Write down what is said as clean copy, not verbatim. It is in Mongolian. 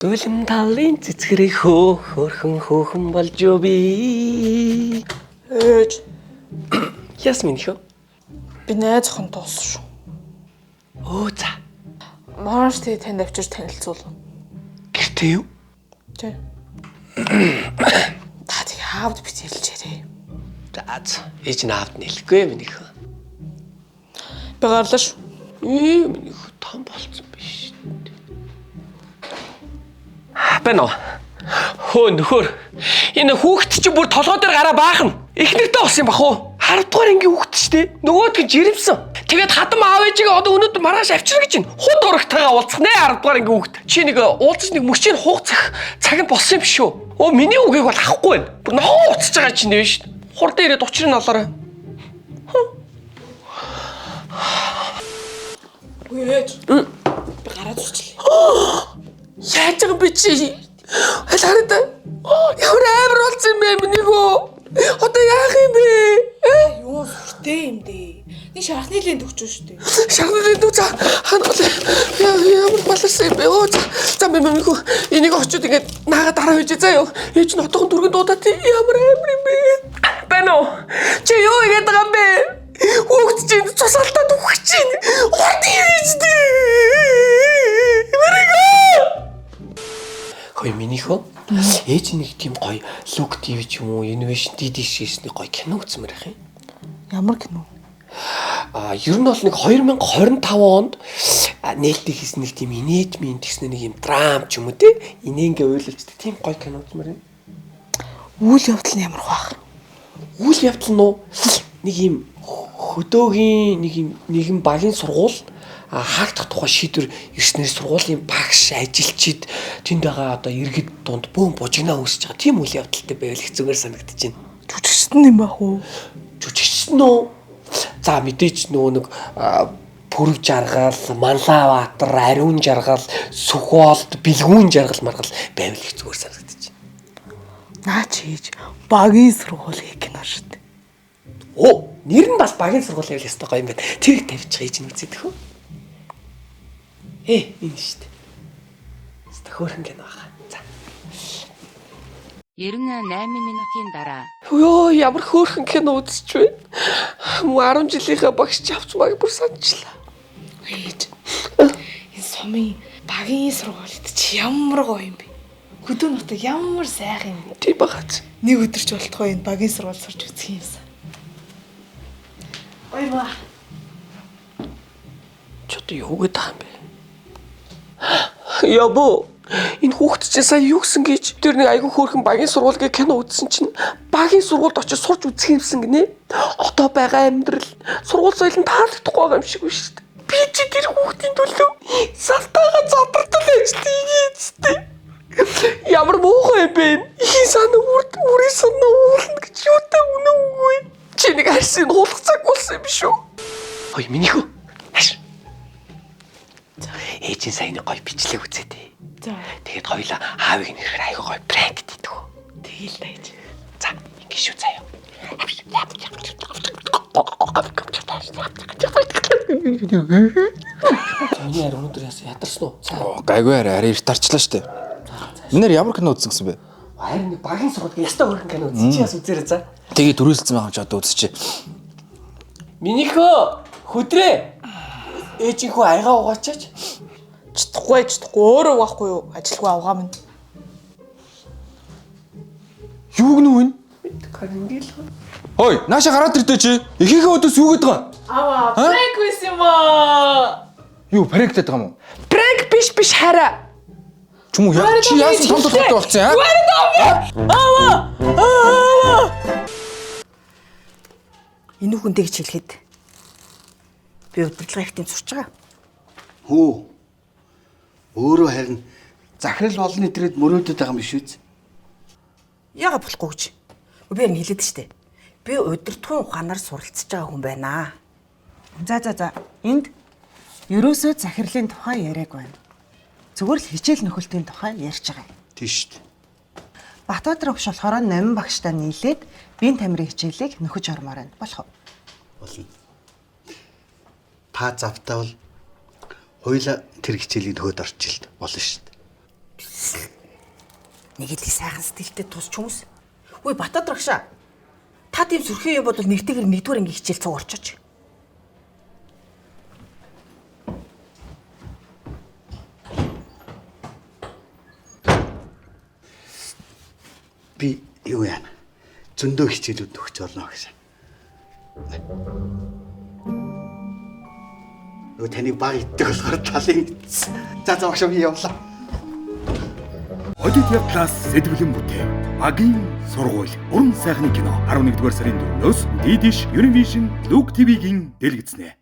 Үлэм талын цэцгэрийг хөөхөн болж юу би. Ясмин хөө. Би найз охин тоос шүү. За. Марш танд авчирч танилцуул. Гэртээ юу? Тэ. Та тэг хаавд бит хэлжээрээ. За. Ээж наавд нэлэхгүй миний хөө. Би гарлаа шүү. Миний хөө том болцсон биш. Бэнэ. Хөө нөхөр. Энэ хүүхэд чи бүр толгой дээр гараа баахна. Эхнэртэй болсон юм бах уу? 10 дугаар ангийн хүүхэд ч те. Нөгөөд нь жирэмсэн. Тэгээд хадам аав ээжигээ одоо өнөөдөр маргааш авчирна гэж байна. Хут урагтайгаа уулзах нэ 10 дугаар ангийн хүүхэд. Чи нэг уулзаж нэг мөчийг хугацах цаг нь болсон юм биш үү? Миний үгийг бол авахгүй байна. Бүр нохоо уцаж байгаа чинь нэ шүү. Хурдан ирээд учрыг нь олоорой. Ээж. Би гараад зурчлаа. Яаж байгаа би чи? Хараад ямар амар болсон юм бэ минийгөө? Одоо яах юм бэ? Юу сүртэй юм дээ. Нэг шархны лэнд өгч шүү дээ. Шархны лэнд үү? Ямар баларсан юм бэ? За минийгөө энийг очиод ингээд наагаад дараа үйж заа юу. Ээж нь отохон дүргэн дуудаад ямар амар юм бэ? Бэнэ үү? Чи юу игээд байгаа юм бэ? Хүүхд чинь цусалтаад өгөх чинь. Хурдан ирж дээ. Хөөе минийхөө ээж нэг тийм гоё Look TV ч юм уу Innovation DD шийсний гоё кино үзмээр ах юм. Ямар кино? Ер нь бол нэг 2025 онд нээлттэй хийсэн нэг тийм инээдмийн тэгснэ нэг юм драм ч юм уу те инээнгээ уйлалцдаг тийм гоё кино үзмээр юм. Үйл явдал нь ямар бах? Үйл явдал нь нэг юм хөдөөгийн нэг юм багийн сургууль хаагдах тухай шийдвэр ирснээр сургуулийн багш ажилчид тэнд байгаа одоо иргэд дунд бөөм бужигнаа үүсэж байгаа тийм үйл явдалтай байвал их зүгээр санагдаж байна. Жүжигчсэн юм бах уу? Жүжигчсэн үү? За мэдээч нөгөө нэг Пүрв жаргал, Манлавбаатар, Ариун жаргал, Сүхболд, Бэлгүүн жаргал маргал байвал их зүгээр санагдаж байна. Наа чи ээж багийн сургуулийн кино шүү дээ. Нэр нь бас багийн сургууль байвал ястай гоё юм байна. Тэрийг тавьчих ээж нь үзээд хөө. Энэ шүү дээ. Хөөрхөн кино байгаа. За. 98 минутын дараа. Йоо, ямар хөөрхөн кино үзэж байна. Муу 10 жилийнхаа багш авч маяг бүр санджлаа. Ээж. Энэ сумын багийн сургуульд чи ямар гоё юм бэ? Хөдөө нутаг ямар сайхан юм бэ? Тийм багаач. Нэг өдөр ч болтгоо энэ багийн сургууль сурч үзэх юмсан. Ой ба. Чод юу гэдэг юм бэ? Ябо, энэ хүүхэд чинь сая юу гисэн гэж тэр нэг айгүй хөөрхөн багийн сургууль гэх кино үзсэн чинь багийн сургуульд очиж сурч үзэх юмсан гинэ. Одоо байгаа амьдрал сургууль соёлын таалагдахгүй байгаа юм шиг байна шүү дээ. Би чи тэр хүүхдийн төлөө салтаага задартал ажиллая. Ямар муухай юм бэ? Их санаа үрээ санаа уулна гэж юутай үнэн үгүй. Чи нэг арсын хулах цаг болсон юм шүү. Ой минийхүү. Ээжийн саяны гоё бичлэг үзээд. За. Тэгээд хоёлаа аавыг нэрхээр айгүй гоё пранк хийдэг. Тэгэл тааж. За, ингэ шүү заяа. Таны арай өнөөдөр ядарсан уу? Гайгүй арай эрт тарчлаа штэ. Минээр ямар кино үзсэн гэсэн бэ? Харин нэг багийн сургууль ястай хөрхөн кино үзчих чи яс үзээрэй за. Тэгээ төрүүлсэн байгаа ч одоо үзчихье. Минийхөө хөдрөө. Ээжийнхөө аяга угаачаач. Чадахгүй өөрөө байхгүй юу? Ажилгүй авгаа минь. Юу гэнэ вэ? Карингил. Ой, нааша гараад ирдэ чи. Эхийнхээ өдөөс юу гэдэг вэ? Аваа, пранк биш юм аа. Юу, париктэд байгаа юм уу? Пранк биш хараа. Ч юм уу яа чи яасан том толгойтой болцсон аа? Аваа. Энэ хүнтэй гэж хэлэхэд би удирдлага их тийм сурч байгаа. Хөө. Өөрөө харин захирал болно идрээд мөрөөдөд байгаа юм биш үү? Яагаад болохгүй гэж? Би яг хэлээд штэ. Би удирдлагын ухаанаар суралцж байгаа хүн байна. За. Энд ерөөсөө захирлын тухай яриаг байна. Зүгээр л хичээл нөхөлтийн тухай ярьж байгаа юм. Тийш үү. Батбаатар багш болохоор 8 багштай нийлээд биеийн тамирын хичээлийг нөхөж ормоор байна. Болох уу? Болно. Та завтаавал хоёулаа тэр хичээлийн төгөөд орчихилт болно шүү дээ. Нэг л сайхан стилтэй тусч хүмүүс. Үгүй Батад рагшаа. Та тийм сүрхэн юм бол нэгтэйгэр нэгдүгээр анги хичээл цуг орчооч. Би юу яана? Зөндөө хичээлүүд өгч болно гэсэн. Юу таны баг идэх болохоор талын. За багш би явлаа. Одит Плас сэдвлэн бүтээн Багийн сургууль уран сайхны кино 11-р сарын 4-өөс Didish Univision Look TV-гийн дэлгэцнэ.